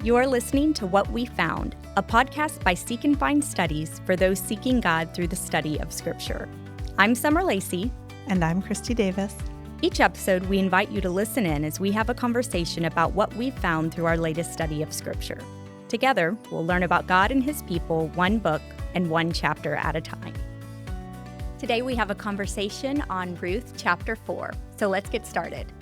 You're listening to What We Found, a podcast by Seek and Find Studies for those seeking God through the study of Scripture. I'm Summer Lacey. And I'm Christi Davis. Each episode, we invite you to listen in as we have a conversation about what we've found through our latest study of Scripture. Together, we'll learn about God and His people, one book and one chapter at a time. Today, we have a conversation on Ruth chapter 4. So let's get started.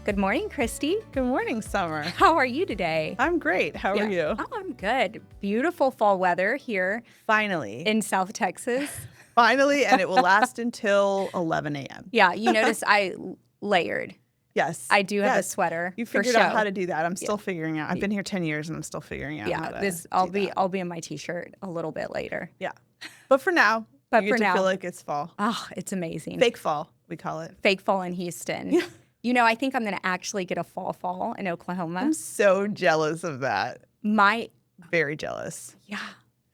Good morning, Christi. Good morning, Summer. How are you today? I'm great. How are you? Oh, I'm good. Beautiful fall weather here. Finally. In South Texas. Finally, and it will last until 11 a.m. Yeah, you notice I layered. Yes. I do have a sweater. You figured out how to do that. I'm still figuring out. I've been here 10 years and I'm still figuring out how to I'll be in my t-shirt a little bit later. Yeah. But for now, you get to feel like it's fall. Oh, it's amazing. Fake fall, we call it. Fake fall in Houston. Yeah. You know, I think I'm going to actually get a fall in Oklahoma. I'm so jealous of that. Very jealous. Yeah.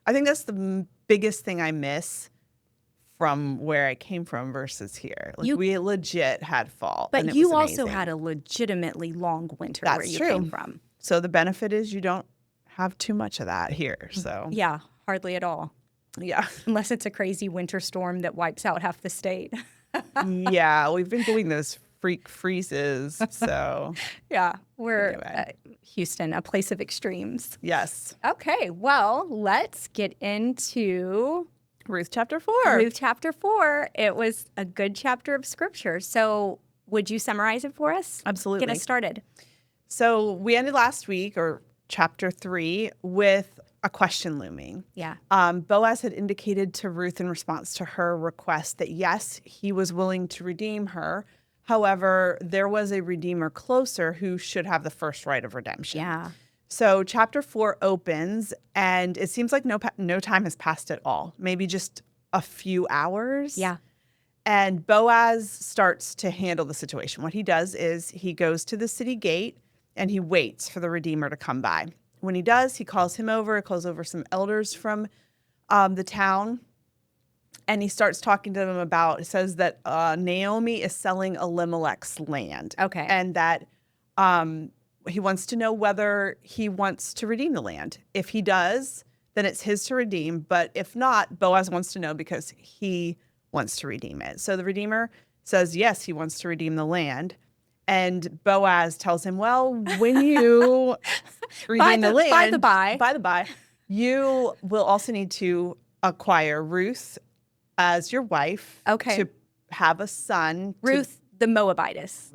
I think that's the biggest thing I miss from where I came from versus here. We legit had fall. But and you also had a legitimately long winter where you came from. So the benefit is you don't have too much of that here. So yeah, hardly at all. Yeah. Unless it's a crazy winter storm that wipes out half the state. Yeah, we've been doing those freak freezes. So yeah, we're Houston, a place of extremes. Yes. Okay, well, let's get into Ruth chapter 4. Ruth chapter 4. It was a good chapter of Scripture. So would you summarize it for us? Absolutely. Get us started. So we ended last week, or chapter 3, with a question looming. Yeah. Boaz had indicated to Ruth in response to her request that, yes, he was willing to redeem her. However, there was a redeemer closer who should have the first right of redemption. Yeah. So chapter 4 opens, and it seems like no time has passed at all, maybe just a few hours. Yeah. And Boaz starts to handle the situation. What he does is he goes to the city gate, and he waits for the redeemer to come by. When he does, he calls him over, calls over some elders from the town, and he starts talking to them about, it says that Naomi is selling Elimelech's land. Okay. And that he wants to know whether he wants to redeem the land. If he does, then it's his to redeem. But if not, Boaz wants to know because he wants to redeem it. So the redeemer says, yes, he wants to redeem the land. And Boaz tells him, well, when you redeem the land, by the by, you will also need to acquire Ruth as your wife. Okay. To have a son. Ruth the Moabitess.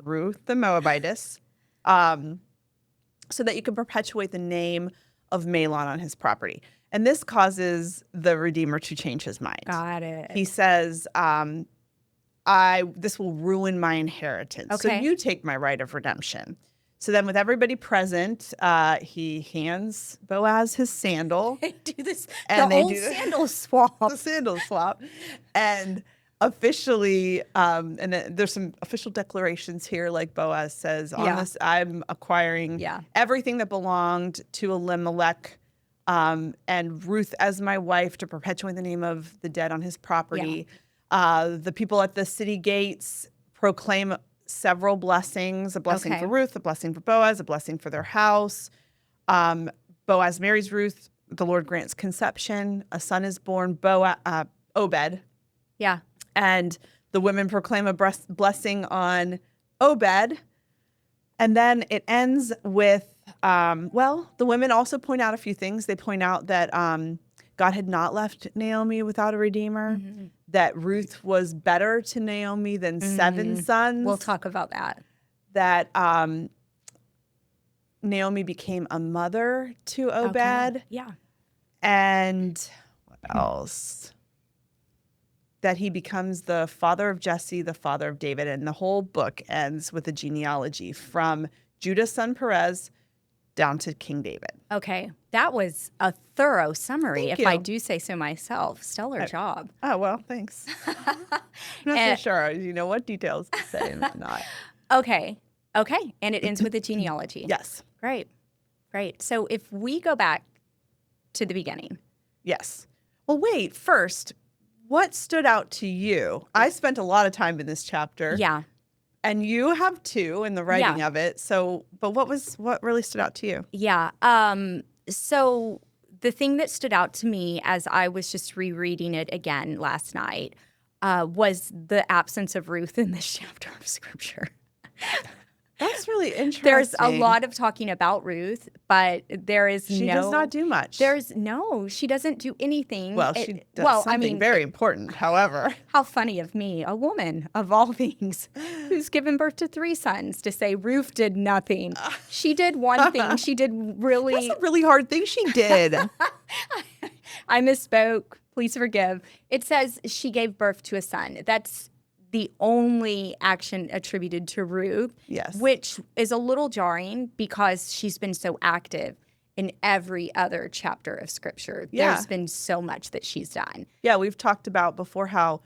So that you can perpetuate the name of Mahlon on his property. And this causes the Redeemer to change his mind. Got it. He says, this will ruin my inheritance. Okay. So you take my right of redemption. So then with everybody present, he hands Boaz his sandal. They do this, and sandal swap. The sandal swap. And officially, and then there's some official declarations here, like Boaz says, on this, I'm acquiring everything that belonged to Elimelech and Ruth as my wife to perpetuate the name of the dead on his property. Yeah. The people at the city gates proclaim several blessings, a blessing for Ruth, a blessing for Boaz, a blessing for their house. Boaz marries Ruth. The Lord grants conception. A son is born, Obed. Yeah. And the women proclaim a blessing on Obed. And then it ends with, the women also point out a few things. They point out that God had not left Naomi without a redeemer, that Ruth was better to Naomi than 7 sons. We'll talk about that. That Naomi became a mother to Obed. Okay. Yeah. And what else? That he becomes the father of Jesse, the father of David. And the whole book ends with a genealogy from Judah's son Perez down to King David. Okay. That was a thorough summary, Thank if you. I do say so myself. Stellar job. Oh, well, thanks. I'm not so sure. You know what details to say and not. Okay. And it ends with a genealogy. Yes. Great. So if we go back to the beginning. Yes. Well, wait. First, what stood out to you? I spent a lot of time in this chapter. Yeah. And you have too in the writing of it. So, but what really stood out to you? Yeah. So the thing that stood out to me as I was just rereading it again last night was the absence of Ruth in this chapter of scripture. That's really interesting. There's a lot of talking about Ruth, but she does not do much. She doesn't do anything. Well, she does something very important, however. How funny of me, a woman of all things, who's given birth to 3 sons, to say Ruth did nothing. She did one thing. She did really... That's a really hard thing she did. I misspoke. Please forgive. It says she gave birth to a son. That's the only action attributed to Ruth, which is a little jarring because she's been so active in every other chapter of Scripture. There's been so much that she's done. Yeah, we've talked about before how,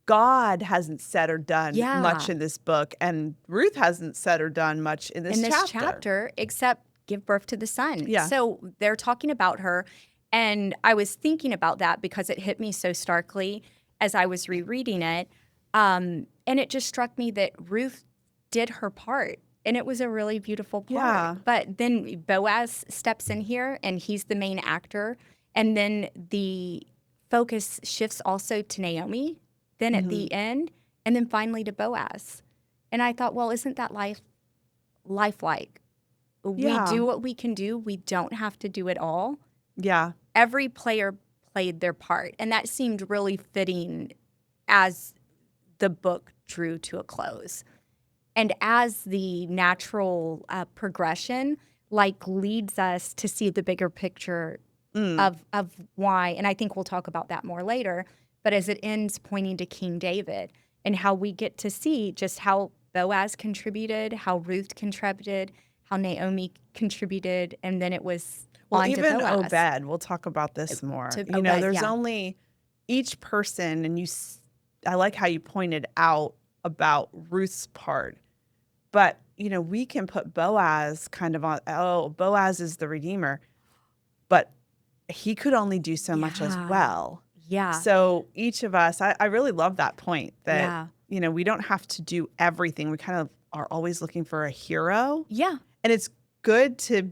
God hasn't said or done much in this book, and Ruth hasn't said or done much in this chapter, except give birth to the son. Yeah. So they're talking about her, and I was thinking about that because it hit me so starkly as I was rereading it. And it just struck me that Ruth did her part, and it was a really beautiful part. Yeah. But then Boaz steps in here, and he's the main actor. And then the focus shifts also to Naomi, then at the end, and then finally to Boaz. And I thought, well, isn't that lifelike? We do what we can do. We don't have to do it all. Yeah. Every player played their part, and that seemed really fitting as the book drew to a close. And as the natural progression, leads us to see the bigger picture of why, and I think we'll talk about that more later, but as it ends pointing to King David and how we get to see just how Boaz contributed, how Ruth contributed, how Naomi contributed, and then it was on to even Boaz. Obed, we'll talk about this more. There's only each person, and I like how you pointed out about Ruth's part, but we can put Boaz kind of on. Oh, Boaz is the redeemer, but he could only do so much as well. Yeah. So each of us, I really love that point that we don't have to do everything. We kind of are always looking for a hero. Yeah. And it's good to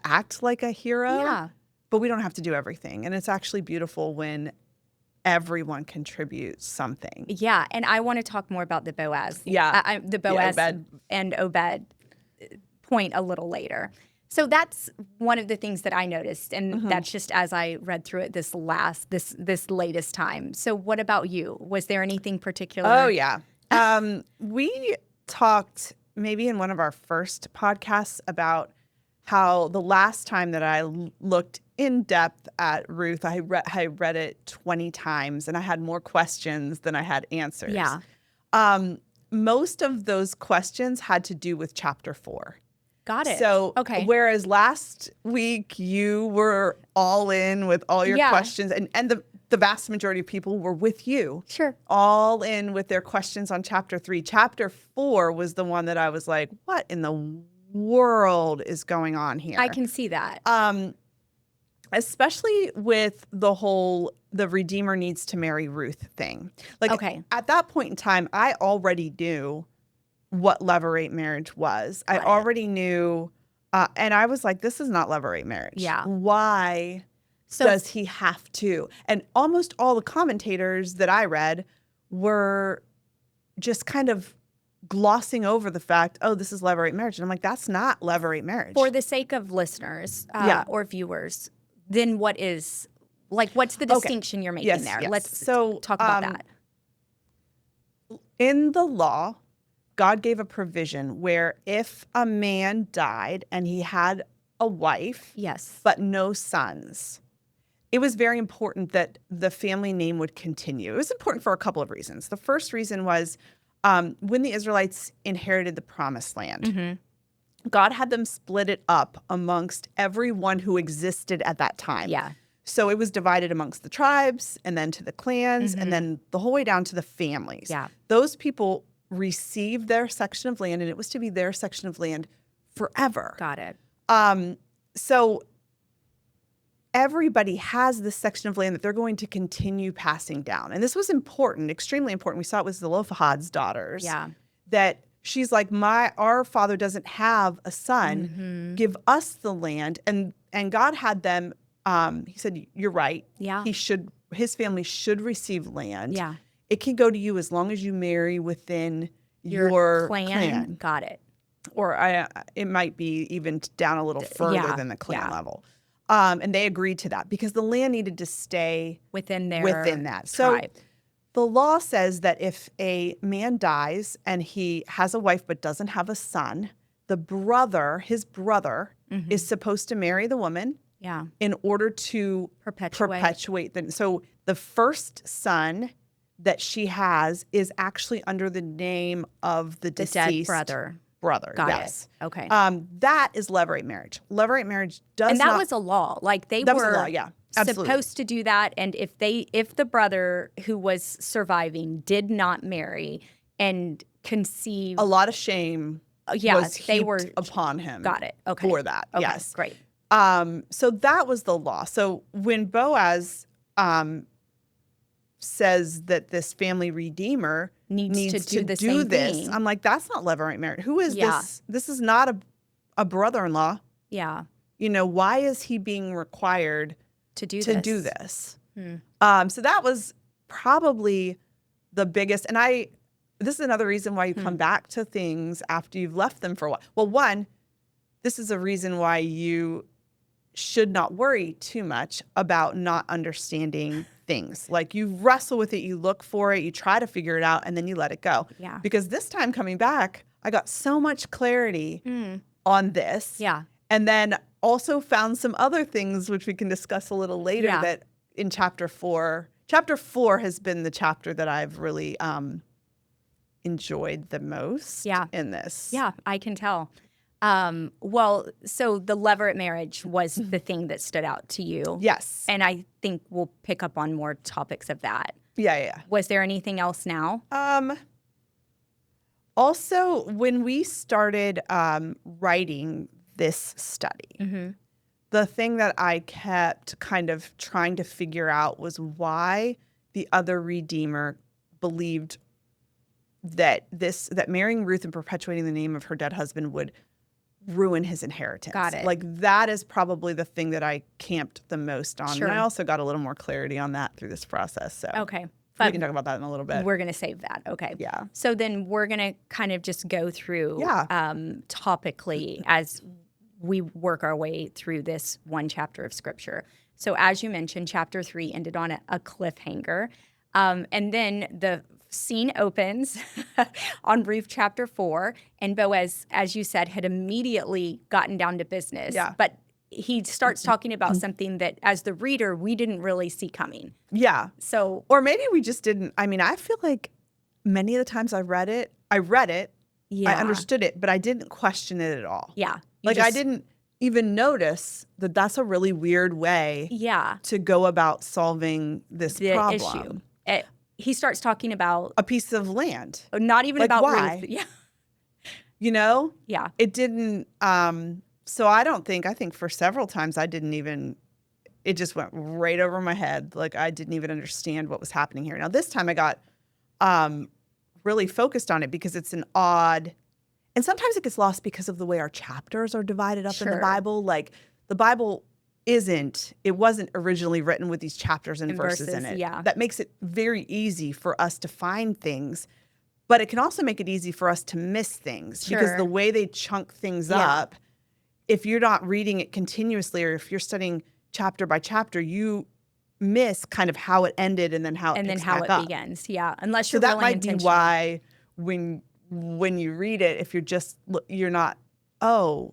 act like a hero. Yeah. But we don't have to do everything, and it's actually beautiful when everyone contributes something. Yeah, and I want to talk more about the Boaz. Yeah. The Boaz Obed. and Obed point a little later. So that's one of the things that I noticed, and that's just as I read through it this latest time. So what about you? Was there anything particular? Oh, yeah. We talked maybe in one of our first podcasts about how the last time that I looked in depth at Ruth, I read it 20 times, and I had more questions than I had answers. Yeah. Most of those questions had to do with chapter 4. Got it. So, okay. Whereas last week you were all in with all your questions, and the vast majority of people were with you. Sure. All in with their questions on chapter 3. Chapter 4 was the one that I was like, what in the world is going on here? I can see that. Especially with the Redeemer needs to marry Ruth thing. At that point in time, I already knew what levirate marriage was. I already knew, and I was like, this is not levirate marriage. Yeah. Why does he have to? And almost all the commentators that I read were just kind of glossing over the fact, oh, this is levirate marriage. And I'm like, that's not levirate marriage. For the sake of listeners or viewers, then what's the distinction you're making there? Yes. Let's talk about that. In the law, God gave a provision where if a man died and he had a wife, but no sons, it was very important that the family name would continue. It was important for a couple of reasons. The first reason was when the Israelites inherited the promised land, God had them split it up amongst everyone who existed at that time. Yeah. So it was divided amongst the tribes and then to the clans and then the whole way down to the families. Yeah. Those people received their section of land, and it was to be their section of land forever. Got it. So everybody has this section of land that they're going to continue passing down. And this was important, extremely important. We saw it with Zelophehad's daughters. Yeah. That she's like, our father doesn't have a son. Give us the land. And God had them, he said, you're right. Yeah. His family should receive land. Yeah. It can go to you as long as you marry within your clan. Got it. Or it might be even down a little further than the clan level. And they agreed to that because the land needed to stay within that. So the law says that if a man dies and he has a wife but doesn't have a son, his brother is supposed to marry the woman in order to perpetuate them. So the first son that she has is actually under the name of the deceased dead brother. Got it. Okay. That is levirate marriage. Levirate marriage does not. And that was a law. Like they were supposed to do that. And if the brother who was surviving did not marry and conceive, a lot of shame was heaped upon him. Got it. Okay. For that. Okay, yes. Great. So that was the law. So when Boaz says that this family redeemer needs to do this. I'm like, that's not levirate marriage. Who is this? This is not a brother-in-law. Yeah. Why is he being required to do this? So that was probably the biggest. And this is another reason why you come back to things after you've left them for a while. Well, one, this is a reason why you should not worry too much about not understanding things. Like you wrestle with it, you look for it, you try to figure it out, and then you let it go. Yeah. Because this time coming back, I got so much clarity on this. Yeah. And then also found some other things which we can discuss a little later that in chapter 4. Chapter 4 has been the chapter that I've really enjoyed the most in this. Yeah, I can tell. Well, so the levirate marriage was the thing that stood out to you. Yes. And I think we'll pick up on more topics of that. Yeah. Was there anything else now? Also, when we started writing this study, the thing that I kept kind of trying to figure out was why the other Redeemer believed that marrying Ruth and perpetuating the name of her dead husband would ruin his inheritance. Got it. Like that is probably the thing that I camped the most on. Sure. And I also got a little more clarity on that through this process. So okay. We can talk about that in a little bit. We're going to save that. Okay. Yeah. So then we're going to kind of just go through topically as we work our way through this one chapter of Scripture. So as you mentioned, chapter 3 ended on a cliffhanger. And then the scene opens on Ruth chapter 4, and Boaz, as you said, had immediately gotten down to business. Yeah. But he starts talking about something that, as the reader, we didn't really see coming. Yeah. So, or maybe we just didn't. I mean, I feel like many of the times I read it, yeah. I understood it, but I didn't question it at all. Yeah. I didn't even notice that that's a really weird way to go about solving this problem. Issue. He starts talking about a piece of land. Not even about why? Ruth. Yeah. Yeah. It didn't so I think for several times it just went right over my head. Like I didn't even understand what was happening here. Now this time I got really focused on it because it's an odd, and sometimes it gets lost because of the way our chapters are divided up in the Bible. Like the Bible it wasn't originally written with these chapters and verses in it. Yeah. That makes it very easy for us to find things, but it can also make it easy for us to miss things because the way they chunk things up, if you're not reading it continuously or if you're studying chapter by chapter, you miss kind of how it ended and then how it begins. Yeah, unless you're so that really might intentional. be why when you read it, if you're not. Oh,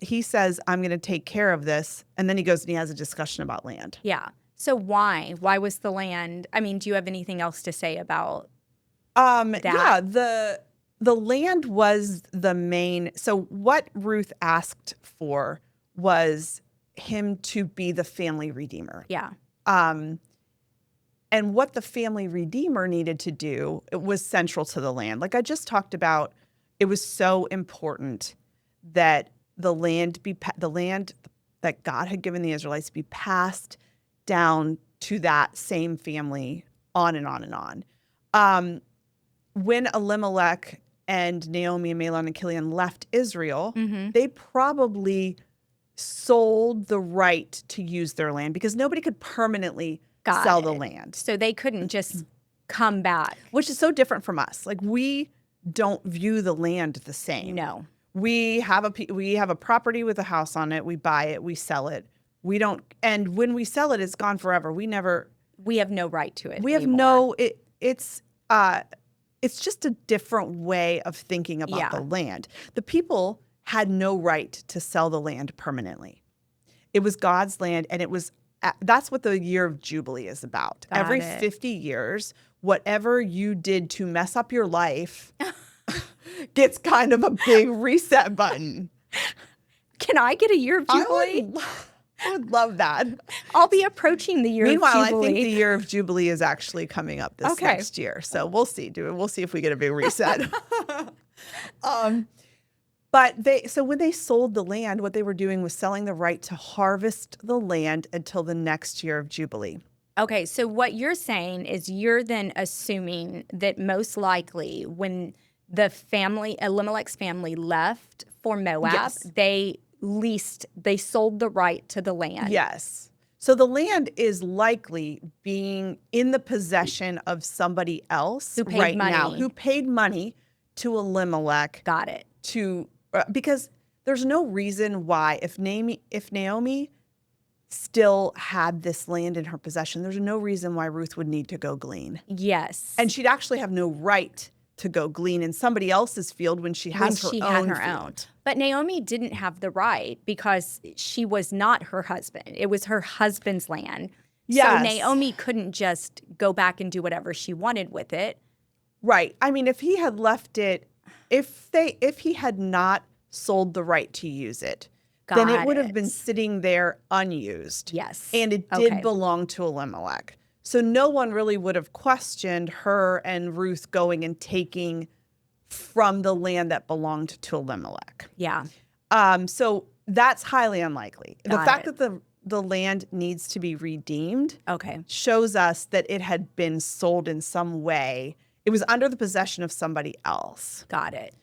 he says, I'm going to take care of this. And then he goes and he has a discussion about land. Yeah. So why? Why was the land? I mean, do you have anything else to say about that? Yeah, the land was the main. So what Ruth asked for was him to be the family redeemer. Yeah. And what the family redeemer needed to do, it was central to the land. Like I just talked about, it was so important that the land that God had given the Israelites be passed down to that same family on and on and on. When Elimelech and Naomi and Mahlon and Chilion left Israel, they probably sold the right to use their land because nobody could permanently sell the land. So they couldn't just come back. Which is so different from us. Like, we don't view the land the same. No. We have a property with a house on it. We buy it. We sell it. We don't. And when we sell it, it's gone forever. We have no right to it. We have no. It's just a different way of thinking about the land. The people had no right to sell the land permanently. It was God's land, and that's what the year of Jubilee is about. Every 50 years, whatever you did to mess up your life gets kind of a big reset button. Can I get a year of Jubilee? I would love that. I'll be approaching the year of Jubilee. Meanwhile, I think the year of Jubilee is actually coming up this next year. So we'll see. We'll see if we get a big reset. But when they sold the land, what they were doing was selling the right to harvest the land until the next year of Jubilee. Okay, so what you're saying is you're then assuming that most likely when the Elimelech's family left for Moab, they sold the right to the land. Yes. So the land is likely being in the possession of somebody else who paid money to Elimelech. Got it. Because there's no reason why if Naomi still had this land in her possession, there's no reason why Ruth would need to go glean. Yes. And she'd actually have no right to go glean in somebody else's field when she has her own field. But Naomi didn't have the right because she was not her husband. It was her husband's land. Yes. So Naomi couldn't just go back and do whatever she wanted with it. Right. I mean, if he had left it, if he had not sold the right to use it, then it would have been sitting there unused. Yes. And it did belong to Elimelech. So no one really would have questioned her and Ruth going and taking from the land that belonged to Elimelech. Yeah. So that's highly unlikely. The fact that the land needs to be redeemed shows us that it had been sold in some way. It was under the possession of somebody else. Got it.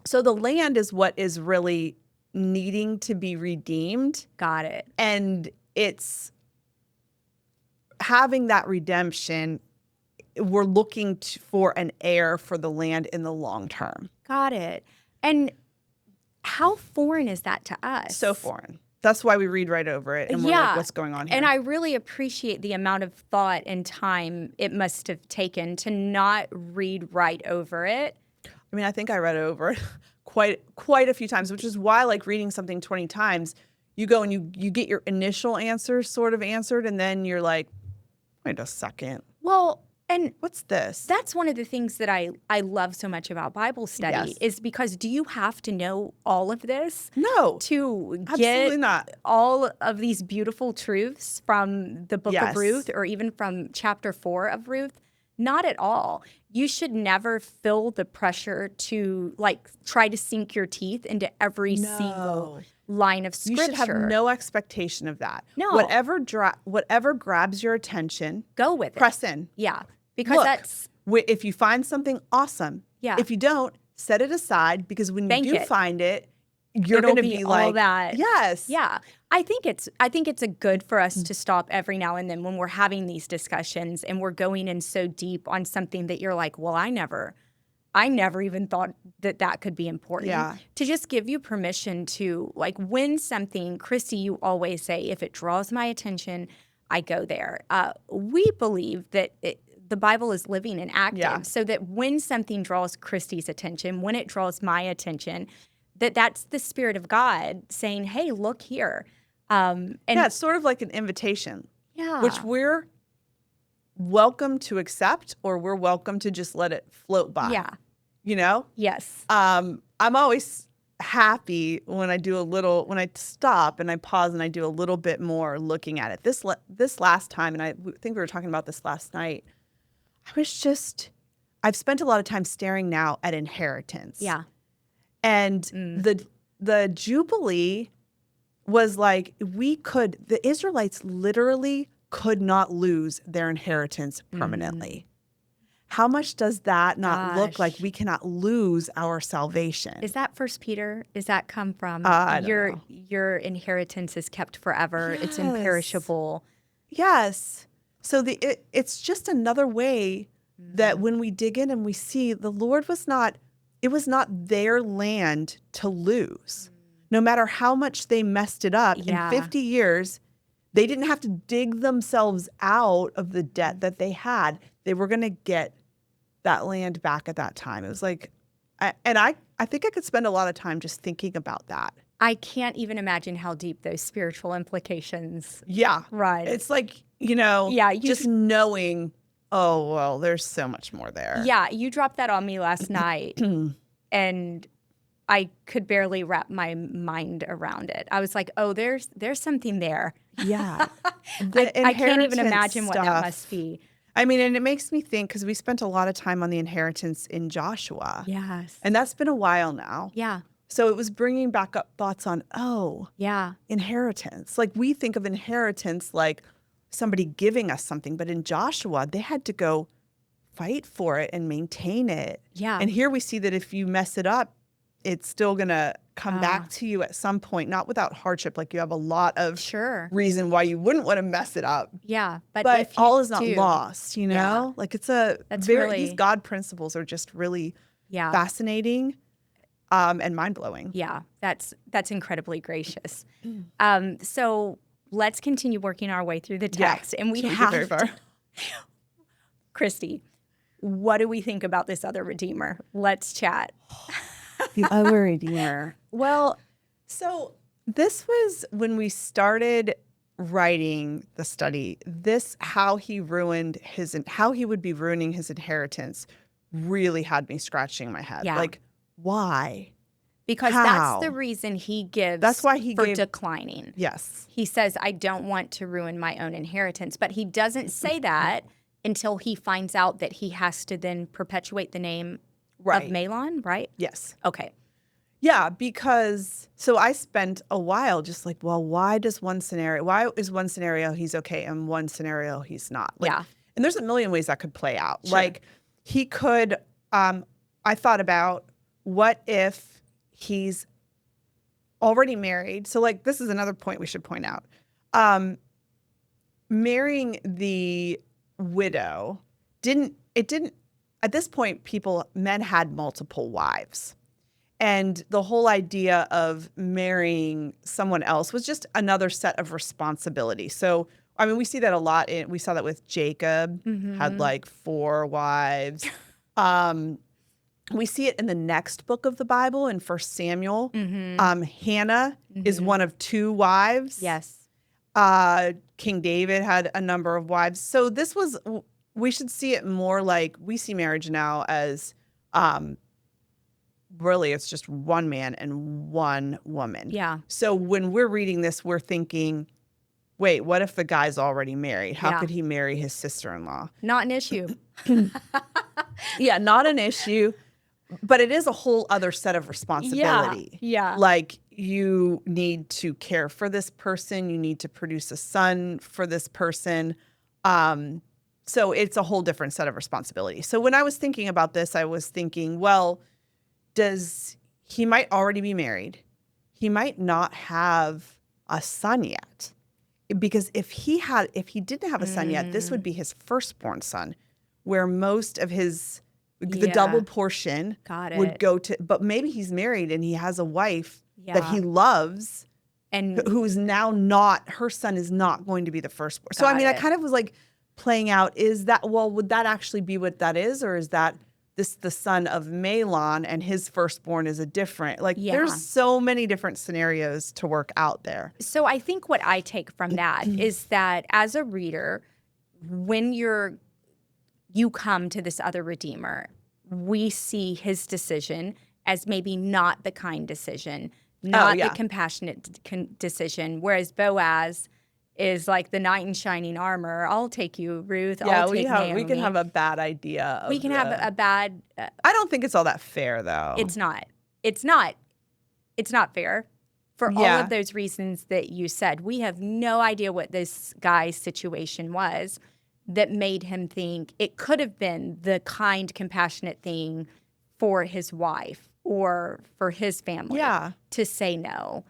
So the land is what is really needing to be redeemed. Got it. And it's having that redemption. We're looking for an heir for the land in the long term. Got it. And how foreign is that to us? So foreign. That's why we read right over it and we're like, what's going on here? And I really appreciate the amount of thought and time it must have taken to not read right over it. I mean, I think I read over it quite a few times, which is why, like, reading something 20 times, you go and you get your initial answer sort of answered, and then you're like, wait a second. Well, and what's this? That's one of the things that I love so much about Bible study is because do you have to know all of this? No. To absolutely get not. All of these beautiful truths from the book of Ruth or even from chapter 4 of Ruth? Not at all. You should never feel the pressure to try to sink your teeth into every single line of scripture. You should have no expectation of that. No. Whatever grabs your attention, go with it. Press in. Yeah. Because if you find something awesome. Yeah. If you don't, set it aside because when you do find it, you're going to be like all that. Yes. Yeah. I think it's a good for us to stop every now and then when we're having these discussions and we're going in so deep on something that you're like, well, I never even thought that could be important. Yeah. To just give you permission to, when something, Christi, you always say, if it draws my attention, I go there. We believe that the Bible is living and active, so that when something draws Christi's attention, when it draws my attention, that's the Spirit of God saying, hey, look here. And it's sort of like an invitation. Yeah. Which we're welcome to accept or we're welcome to just let it float by. Yeah. You know? Yes. I'm always happy when I stop and I pause and I do a little bit more looking at it. This last time, and I think we were talking about this last night, I've spent a lot of time staring now at inheritance. Yeah. And the Jubilee was like, the Israelites literally could not lose their inheritance permanently. How much does that not look like we cannot lose our salvation? Is that First Peter? Does that come from your inheritance is kept forever? Yes. It's imperishable. Yes. So it's just another way that when we dig in and we see the Lord it was not their land to lose. No matter how much they messed it up, in 50 years, they didn't have to dig themselves out of the debt that they had. They were going to get that land back at that time. It was like, I think I could spend a lot of time just thinking about that. I can't even imagine how deep those spiritual implications. Yeah. Right. It's like, just knowing, oh, well, there's so much more there. Yeah. You dropped that on me last night and I could barely wrap my mind around it. I was like, oh, there's something there. Yeah. I can't even imagine what that must be. I mean, and it makes me think, because we spent a lot of time on the inheritance in Joshua. Yes. And that's been a while now. Yeah. So it was bringing back up thoughts on, inheritance. Like, we think of inheritance like somebody giving us something. But in Joshua, they had to go fight for it and maintain it. Yeah. And here we see that if you mess it up, it's still going to come back to you at some point, not without hardship. Like, you have a lot of reason why you wouldn't want to mess it up. Yeah. But all is not lost, Yeah. Like, it's these God principles are just really fascinating and mind-blowing. Yeah. That's incredibly gracious. So let's continue working our way through the text. And we have very far. Christi, what do we think about this other Redeemer? Let's chat. The other Redeemer. Well, so this was when we started writing the study. How he would be ruining his inheritance really had me scratching my head. Yeah. Like, why? Because that's the reason he gives. That's why he gave declining. Yes. He says, I don't want to ruin my own inheritance. But he doesn't say that until he finds out that he has to then perpetuate the name of Mahlon, right? Yes. Okay. Yeah, because so I spent a while just like, well, why is one scenario he's okay and one scenario he's not? Like, and there's a million ways that could play out. Sure. Like, he could, I thought about, what if he's already married? So, like, this is another point we should point out. Marrying the widow didn't at this point, men had multiple wives. And the whole idea of marrying someone else was just another set of responsibility. So, I mean, we see that a lot. We saw that with Jacob, had like 4 wives. We see it in the next book of the Bible, in 1 Samuel. Hannah is one of 2 wives. Yes. King David had a number of wives. So we should see it more like we see marriage now as really it's just one man and one woman. Yeah. So when we're reading this, we're thinking, wait, what if the guy's already married? How could he marry his sister-in-law? Not an issue. Yeah, not an issue. But it is a whole other set of responsibility. Yeah. Like, you need to care for this person. You need to produce a son for this person. So it's a whole different set of responsibility. So when I was thinking about this, I was thinking, well, he might already be married. He might not have a son yet. Because if he didn't have a son yet, this would be his firstborn son, where most of the double portion would go to, but maybe he's married and he has a wife that he loves and who's now her son is not going to be the firstborn. So, I mean, I kind of was like playing out, would that actually be what that is? Or is that the son of Mahlon and his firstborn is a different, there's so many different scenarios to work out there. So I think what I take from that is that as a reader, when you come to this other Redeemer, we see his decision as maybe not the kind decision, not the compassionate decision, whereas Boaz is like the knight in shining armor. I'll take you, Ruth. Yeah, I'll take Naomi. We can have a bad idea. We can have a bad... I don't think it's all that fair, though. It's not. It's not fair. for all of those reasons that you said. We have no idea what this guy's situation was that made him think it could have been the kind, compassionate thing for his wife or for his family to say no.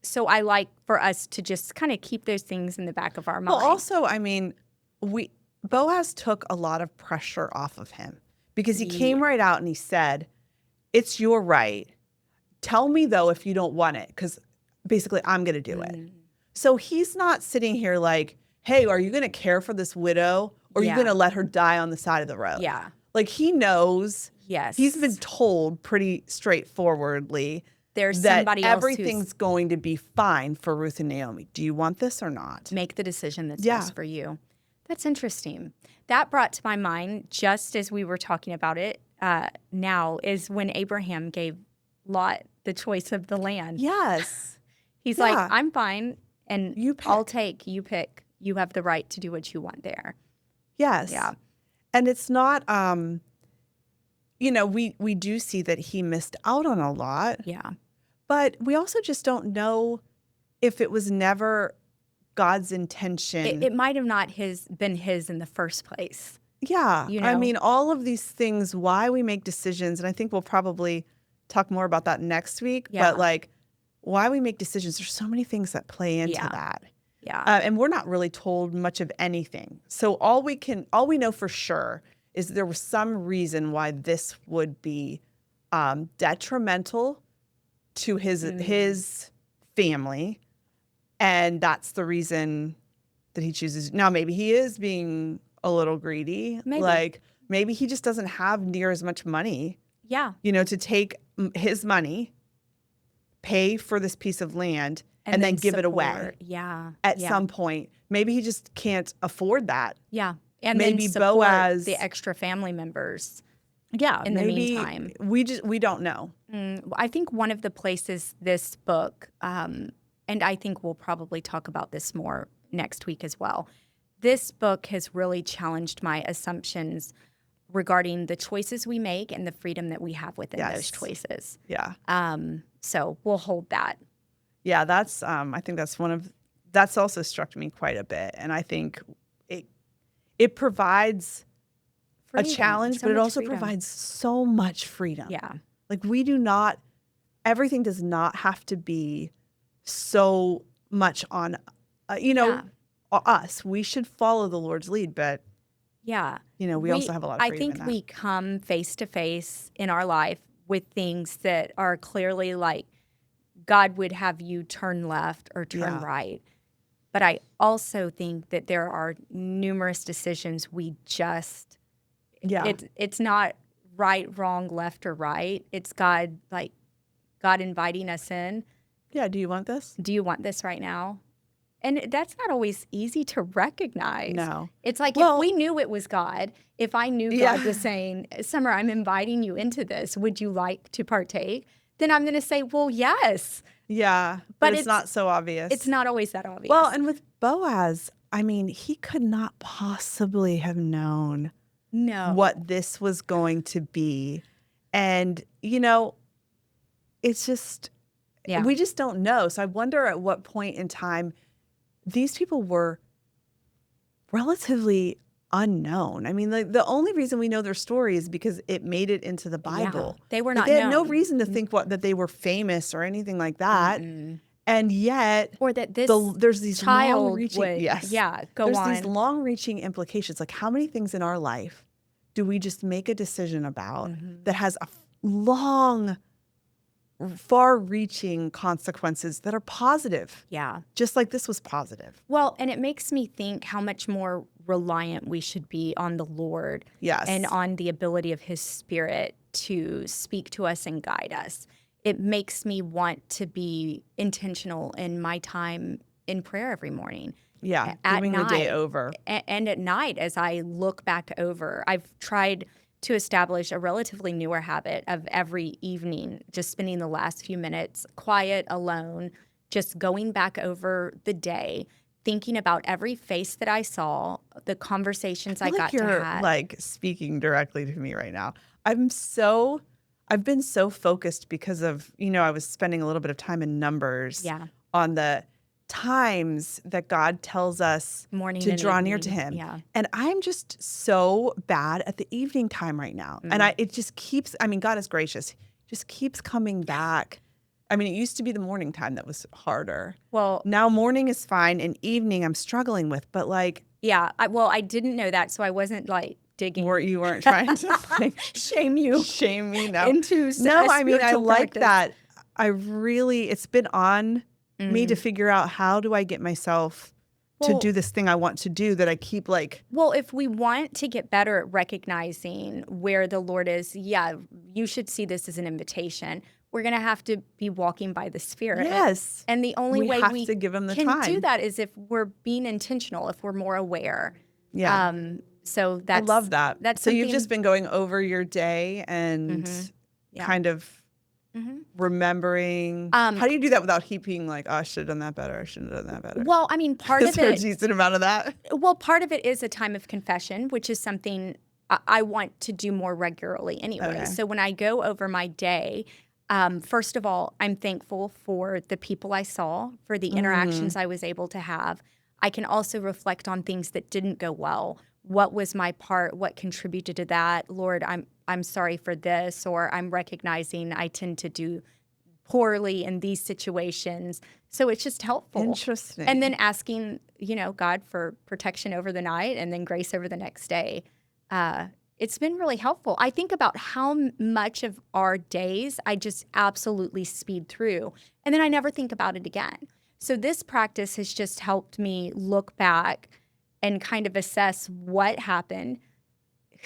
So I like for us to just kind of keep those things in the back of our mind. Well, also, I mean, Boaz took a lot of pressure off of him because he came right out and he said, it's your right. Tell me, though, if you don't want it, because basically I'm going to do it. So he's not sitting here like, hey, are you going to care for this widow or are you going to let her die on the side of the road? Yeah. Like he knows. Yes. He's been told pretty straightforwardly there's that somebody else everything's going to be fine for Ruth and Naomi. Do you want this or not? Make the decision that's best for you. That's interesting. That brought to my mind, just as we were talking about it now, is when Abraham gave Lot the choice of the land. Yes. He's like, I'm fine, and I'll take, you pick. You have the right to do what you want there. Yes. Yeah. And it's not, we do see that he missed out on a lot. Yeah. But we also just don't know if it was never God's intention. It might have not been his in the first place. Yeah. You know? I mean, all of these things, why we make decisions, and I think we'll probably talk more about that next week, but like why we make decisions, there's so many things that play into that. Yeah. And we're not really told much of anything. So all we know for sure is there was some reason why this would be detrimental to his family. And that's the reason that he chooses. Now, maybe he is being a little greedy. Maybe. Like maybe he just doesn't have near as much money. Yeah. To take his money, pay for this piece of land, and then give it away. Yeah. At some point. Maybe he just can't afford that. Yeah. And maybe then support Boaz, the extra family members. Yeah. In the meantime. We don't know. I think one of the places this book, and I think we'll probably talk about this more next week as well. This book has really challenged my assumptions regarding the choices we make and the freedom that we have within those choices. Yeah. So we'll hold that. Yeah, that's I think that's also struck me quite a bit. And I think it provides freedom, a challenge, but it also provides so much freedom. Yeah. Like everything does not have to be so much on, us. We should follow the Lord's lead, but we also have a lot of freedom. I think we come face to face in our life with things that are clearly like God would have you turn left or turn right. But I also think that there are numerous decisions we just it's not right, wrong, left, or right. It's God inviting us in. Yeah, do you want this? Do you want this right now? And that's not always easy to recognize. No. It's like if we knew it was God, if I knew God was saying, Summer, I'm inviting you into this. Would you like to partake? Then I'm going to say, well, yes. Yeah, but it's not so obvious. It's not always that obvious. Well, and with Boaz, I mean, he could not possibly have known what this was going to be. And, it's just, we just don't know. So I wonder at what point in time these people were relatively unknown. I mean, the only reason we know their story is because it made it into the Bible. Yeah, they were not They had known. no reason to think that they were famous or anything like that. And yet, or that there's these long-reaching, these long-reaching implications. Like, how many things in our life do we just make a decision about that has a long, far-reaching consequences that are positive? Yeah, just like this was positive. Well, and it makes me think how much more reliant we should be on the Lord, and on the ability of His Spirit to speak to us and guide us. It makes me want to be intentional in my time in prayer every morning. Yeah, giving the day over. And at night, as I look back over, I've tried to establish a relatively newer habit of every evening, just spending the last few minutes quiet, alone, just going back over the day, thinking about every face that I saw, the conversations I got to have. You're like speaking directly to me right now. I've been so focused because of, I was spending a little bit of time in Numbers on the times that God tells us to draw near to him. Yeah. And I'm just so bad at the evening time right now. And it just keeps, God is gracious, just keeps coming back. It used to be the morning time that was harder. Well, now morning is fine and evening I'm struggling with, but yeah, I didn't know that, so I wasn't digging. You weren't trying to shame you. Shame me now. Into no, I like practice. that. It's been on me to figure out how do I get myself to do this thing I want to do that I keep Well, if we want to get better at recognizing where the Lord is, you should see this as an invitation. We're going to have to be walking by the Spirit. Yes. And the only way we to give him the can time. do that is if we're being intentional, if we're more aware. Yeah. So I love that. That's so you've just been going over your day and kind of remembering. How do you do that without heaping I should have done that better. I shouldn't have done that better. Well, part of it. Is there a decent amount of that? Well, part of it is a time of confession, which is something I want to do more regularly anyway. Okay. So when I go over my day, first of all, I'm thankful for the people I saw, for the interactions I was able to have. I can also reflect on things that didn't go well. What was my part? What contributed to that? Lord, I'm sorry for this, or I'm recognizing I tend to do poorly in these situations. So it's just helpful. Interesting. And then asking, God for protection over the night and then grace over the next day. It's been really helpful. I think about how much of our days I just absolutely speed through, and then I never think about it again. So this practice has just helped me look back and kind of assess what happened,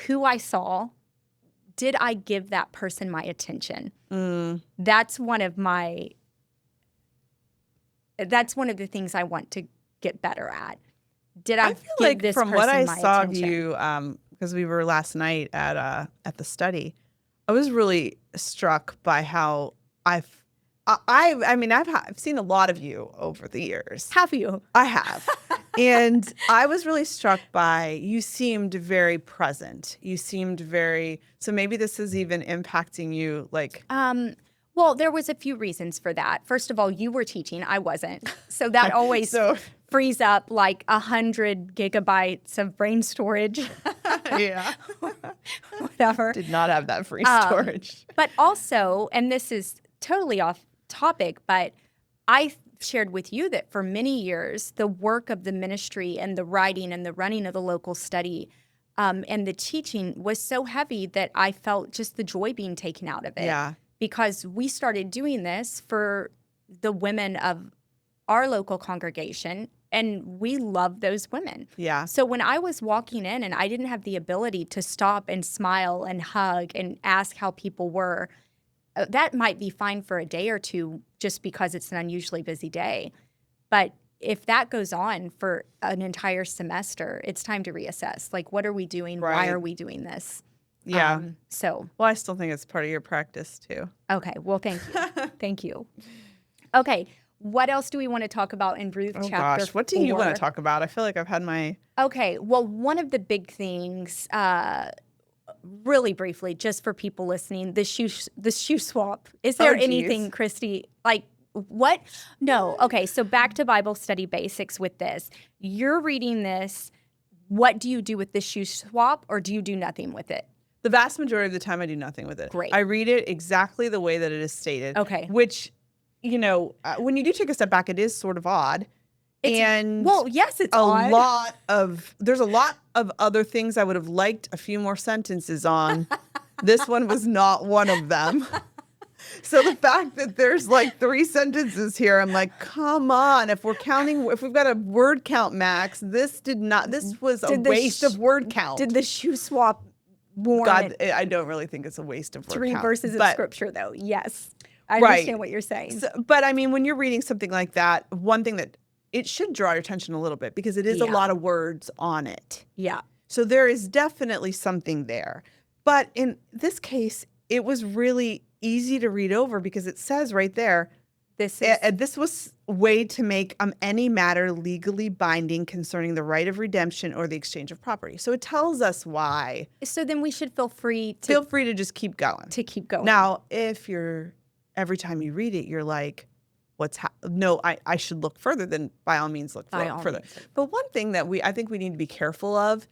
who I saw, did I give that person my attention? That's one of the things I want to get better at. Did I feel give this from person what I my saw attention? of you, because we were last night at the study, I was really struck by how I've seen a lot of you over the years. Have you? I have. And I was really struck by, you seemed very present. You seemed so maybe this is even impacting you Well, there was a few reasons for that. First of all, you were teaching, I wasn't. So that always frees up 100 gigabytes of brain storage. Yeah. Whatever. Did not have that free storage. But also, and this is totally off topic, but I shared with you that for many years, the work of the ministry and the writing and the running of the local study and the teaching was so heavy that I felt just the joy being taken out of it. Yeah. Because we started doing this for the women of our local congregation, and we love those women. Yeah. So when I was walking in and I didn't have the ability to stop and smile and hug and ask how people were, that might be fine for a day or two just because it's an unusually busy day. But if that goes on for an entire semester, it's time to reassess. What are we doing? Right. Why are we doing this? Yeah. Well, I still think it's part of your practice too. Okay. Well, thank you. Thank you. Okay. What else do we want to talk about in Ruth chapter 4? What do you want to talk about? I feel like I've had my... Okay. Well, one of the big things, really briefly, just for people listening, the shoe swap. Is there anything, Christi, what? No. Okay. So back to Bible study basics with this. You're reading this. What do you do with the shoe swap, or do you do nothing with it? The vast majority of the time, I do nothing with it. Great. I read it exactly the way that it is stated. Okay. Which, when you do take a step back, it is sort of odd. Yes, it's odd. There's a lot of other things I would have liked a few more sentences on. This one was not one of them. So the fact that there's 3 sentences here, I'm like, come on. If we've got a word count max, this was a waste of word count. Did the shoe swap warrant? God, I don't really think it's a waste of word 3 count. 3 verses of scripture, though. Yes. I understand what you're saying. So, but when you're reading something like that, one thing that it should draw your attention a little bit because it is a lot of words on it. Yeah. So there is definitely something there. But in this case, it was really easy to read over because it says right there, This was a way to make any matter legally binding concerning the right of redemption or the exchange of property. So it tells us why. So then we should feel free to just keep going. Now, if every time you read it, you're like, I should look further, then by all means look further. But one thing that I think we need to be careful of,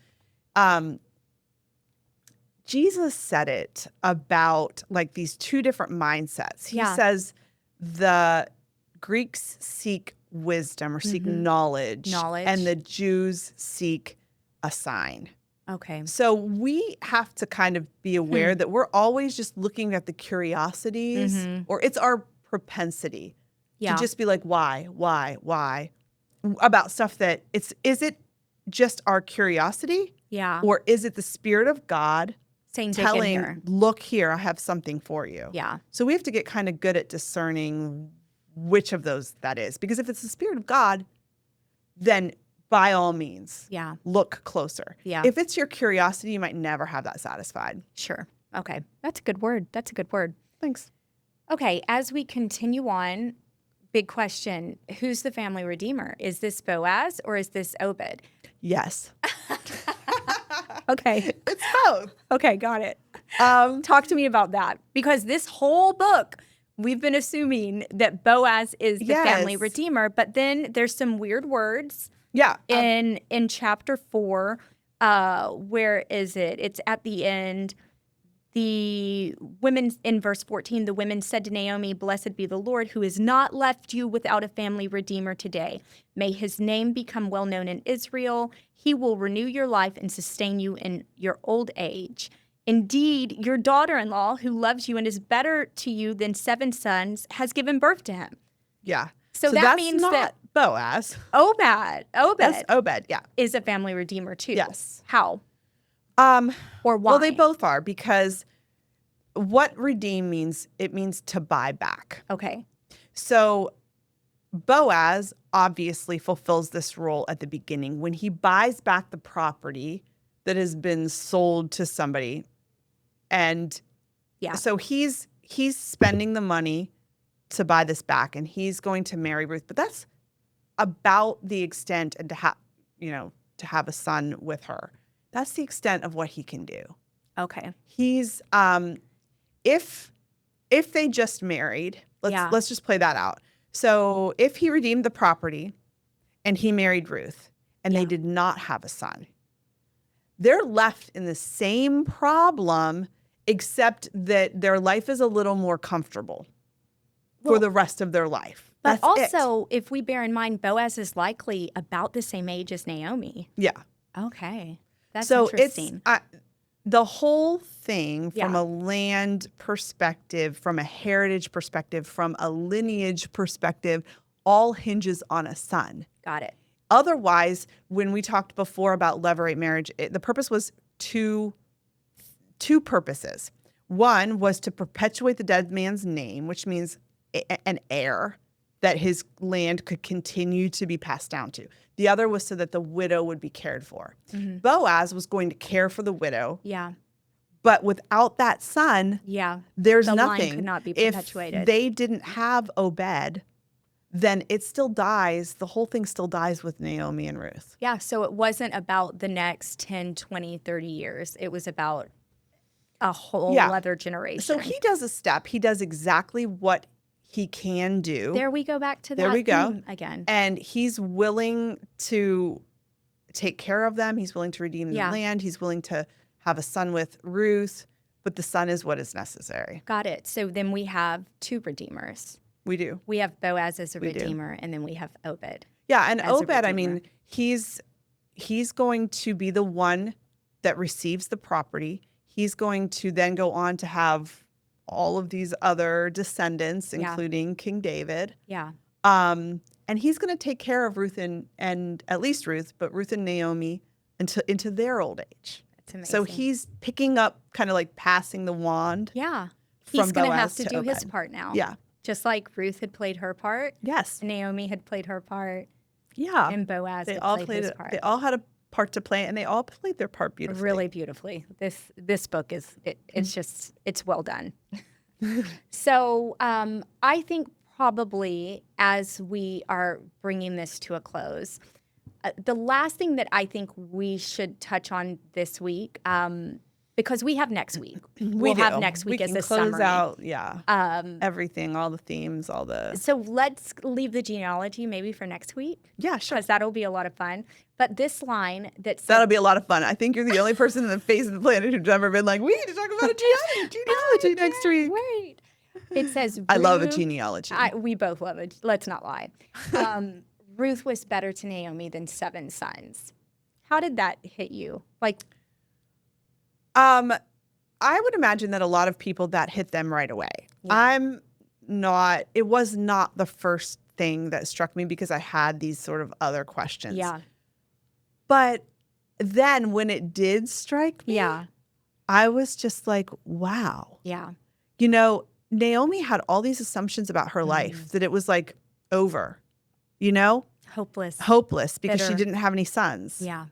Jesus said it about like these two different mindsets. He says the Greeks seek wisdom or seek knowledge, and the Jews seek a sign. Okay. So we have to kind of be aware that we're always just looking at the curiosities, or it's our propensity to just be like, why, about stuff that is it just our curiosity? Yeah. Or is it the Spirit of God telling, look here, I have something for you? Yeah. So we have to get kind of good at discerning which of those that is. Because if it's the Spirit of God, then by all means, look closer. Yeah. If it's your curiosity, you might never have that satisfied. Sure. Okay. That's a good word. Thanks. Okay. As we continue on, big question. Who's the family redeemer? Is this Boaz or is this Obed? Yes. Okay. It's both. Okay, got it. Talk to me about that. Because this whole book, we've been assuming that Boaz is the family redeemer, but then there's some weird words. Yeah. In chapter 4, where is it? It's at the end. The women, in verse 14, the women said to Naomi, "Blessed be the Lord, who has not left you without a family redeemer today. May his name become well known in Israel. He will renew your life and sustain you in your old age. Indeed, your daughter-in-law, who loves you and is better to you than 7 sons, has given birth to him." Yeah. So that means that Boaz. Obed That's Obed, yeah. is a family redeemer too. Yes. How? Or why? Well, they both are, because what redeem means, it means to buy back. Okay. So Boaz obviously fulfills this role at the beginning when he buys back the property that has been sold to somebody. And so he's spending the money to buy this back, and he's going to marry Ruth. But that's about the extent, and to have a son with her. That's the extent of what he can do. Okay. He's if they just married, let's just play that out. So if he redeemed the property and he married Ruth and they did not have a son, they're left in the same problem, except that their life is a little more comfortable for the rest of their life. But also, if we bear in mind, Boaz is likely about the same age as Naomi. Yeah. Okay. That's interesting. It's the whole thing from a land perspective, from a heritage perspective, from a lineage perspective, all hinges on a son. Got it. Otherwise, when we talked before about levirate marriage, the purpose was two purposes. One was to perpetuate the dead man's name, which means an heir that his land could continue to be passed down to. The other was so that the widow would be cared for. Mm-hmm. Boaz was going to care for the widow. Yeah. But without that son, there's the nothing. Line could not be perpetuated. If they didn't have Obed, then it still dies. The whole thing still dies with Naomi and Ruth. Yeah, so it wasn't about the next 10, 20, 30 years. It was about a whole other generation. So he does a step. He does exactly what he can do. There we go back to that. There we go again. And he's willing to take care of them. He's willing to redeem the land. He's willing to have a son with Ruth, but the son is what is necessary. Got it. So then we have 2 redeemers. We do. We have Boaz as a redeemer, and then we have Obed. Yeah, and Obed, I mean, he's going to be the one that receives the property. He's going to then go on to have all of these other descendants, including King David. Yeah. And he's going to take care of Ruth and at least Ruth, but Ruth and Naomi into their old age. That's amazing. So he's picking up, kind of like passing the wand. Yeah. He's going to have to do his part now. Yeah. Just like Ruth had played her part. Yes. Naomi had played her part. Yeah. And Boaz had played his part. They all had a part to play, and they all played their part beautifully. Really beautifully. This book it's well done. So I think probably, as we are bringing this to a close, the last thing that I think we should touch on this week, because we have next week. We'll have next week as a summary. We can close out, everything, all the themes, all the... So let's leave the genealogy maybe for next week. Yeah, sure. Because that'll be a lot of fun. But this line that says... That'll be a lot of fun. I think you're the only person on the face of the planet who's ever been like, we need to talk about a genealogy next week. Wait. It says... I love a genealogy. We both love it. Let's not lie. Ruth was better to Naomi than 7 sons. How did that hit you? I would imagine that a lot of people that hit them right away. Yeah. It was not the first thing that struck me because I had these sort of other questions. Yeah. But then when it did strike me, I was just like, wow. Yeah. Naomi had all these assumptions about her life that it was like over. Hopeless because bitter. She didn't have any sons. Yeah.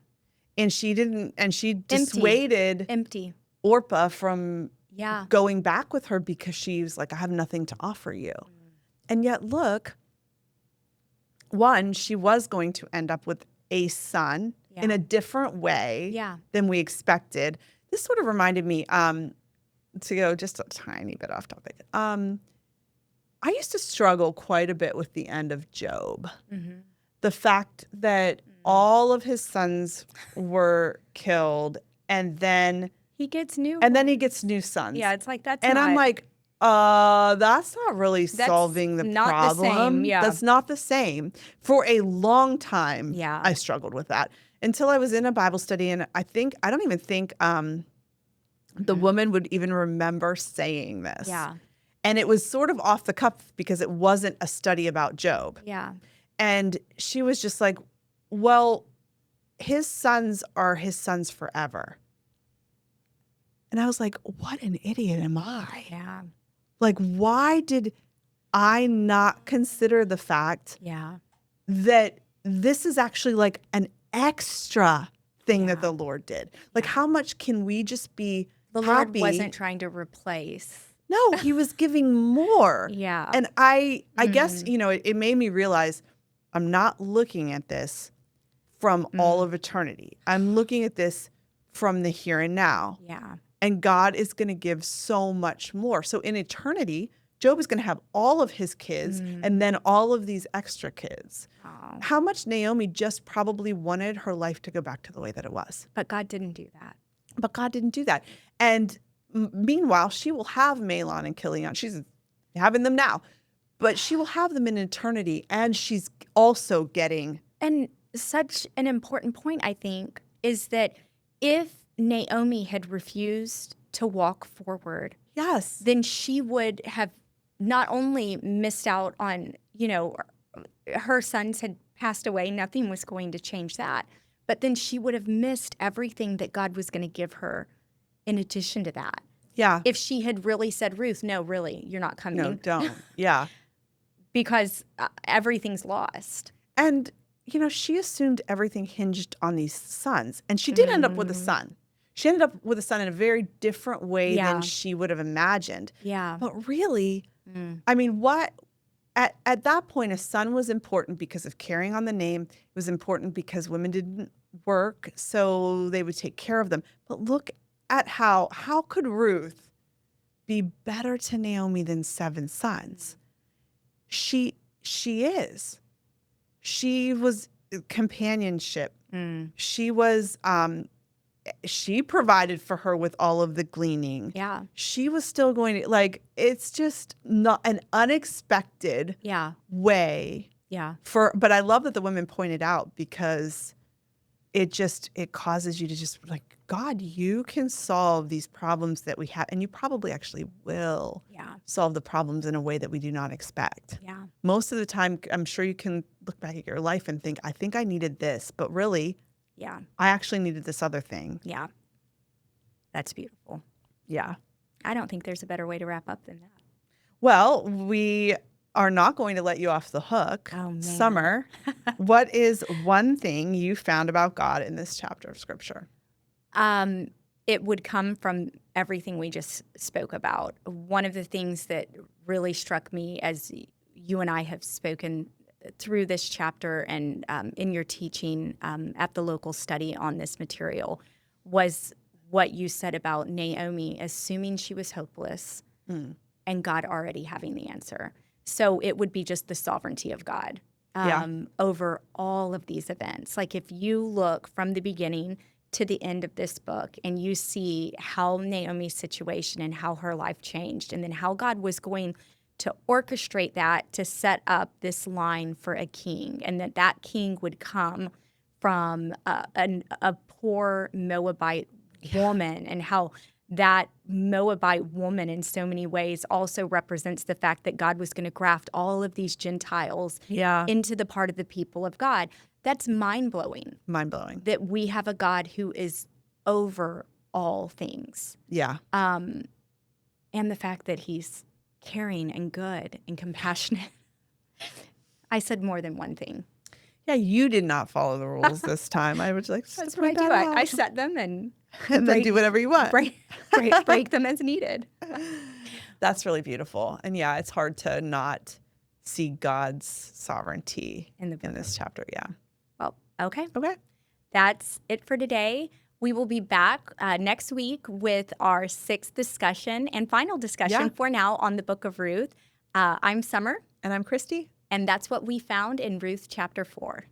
And she dissuaded empty Orpah from going back with her because she was like, I have nothing to offer you. And yet look, one, she was going to end up with a son in a different way than we expected. This sort of reminded me, to go just a tiny bit off topic. I used to struggle quite a bit with the end of Job. Mm-hmm. The fact that all of his sons were killed, and then he gets new sons. Yeah, it's like that's. And I'm like, that's not really solving the problem. The same, yeah. That's not the same. For a long time, yeah, I struggled with that until I was in a Bible study, and I don't even think the woman would even remember saying this. Yeah. And it was sort of off the cuff because it wasn't a study about Job. Yeah. And she was just like, well, his sons are his sons forever. And I was like, what an idiot am I? Yeah. Like, why did I not consider the fact that this is actually like an extra thing that the Lord did? Like, how much can we just be the happy? Lord wasn't trying to replace. No, he was giving more. Yeah. And I guess, it made me realize I'm not looking at this from all of eternity. I'm looking at this from the here and now. Yeah. And God is going to give so much more. So in eternity, Job is going to have all of his kids and then all of these extra kids. Oh. How much Naomi just probably wanted her life to go back to the way that it was. But God didn't do that. And meanwhile, she will have Mahlon and Chilion. She's having them now. But she will have them in eternity, and she's also getting... And such an important point, I think, is that if Naomi had refused to walk forward, then she would have not only missed out on, her sons had passed away, nothing was going to change that, but then she would have missed everything that God was going to give her in addition to that. Yeah. If she had really said, Ruth, no, really, you're not coming. No, don't. Yeah. Because everything's lost. And, she assumed everything hinged on these sons. And she did end up with a son. She ended up with a son in a very different way than she would have imagined. Yeah. But really, I mean, at that point, a son was important because of carrying on the name. It was important because women didn't work, so they would take care of them. But look at how could Ruth be better to Naomi than 7 sons? She is. She was companionship. She was she provided for her with all of the gleaning. Yeah. She was still going to, it's just not an unexpected way. Yeah. But I love that the women pointed out because it causes you to just God, you can solve these problems that we have, and you probably actually will solve the problems in a way that we do not expect. Yeah. Most of the time, I'm sure you can look back at your life and think, I think I needed this, but really, I actually needed this other thing. Yeah. That's beautiful. Yeah. I don't think there's a better way to wrap up than that. Well, we are not going to let you off the hook. Oh, man. Summer, what is one thing you found about God in this chapter of Scripture? It would come from everything we just spoke about. One of the things that really struck me as you and I have spoken through this chapter and in your teaching at the local study on this material was what you said about Naomi assuming she was hopeless and God already having the answer. So it would be just the sovereignty of God over all of these events. Like if you look from the beginning to the end of this book and you see how Naomi's situation and how her life changed and then how God was going to orchestrate that to set up this line for a king and that king would come from a poor Moabite woman and how that Moabite woman in so many ways also represents the fact that God was going to graft all of these Gentiles into the part of the people of God. That's mind-blowing. Mind-blowing. That we have a God who is over all things. Yeah. And the fact that he's caring and good and compassionate. I said more than one thing. Yeah, you did not follow the rules this time. I was like, that's what I do. I set them and then do whatever you want. Break them as needed. That's really beautiful. And yeah, it's hard to not see God's sovereignty in this chapter. Yeah. Well, okay. Okay. That's it for today. We will be back next week with our 6th discussion and final discussion for now on the book of Ruth. I'm Summer. And I'm Christi. And that's what we found in Ruth chapter 4.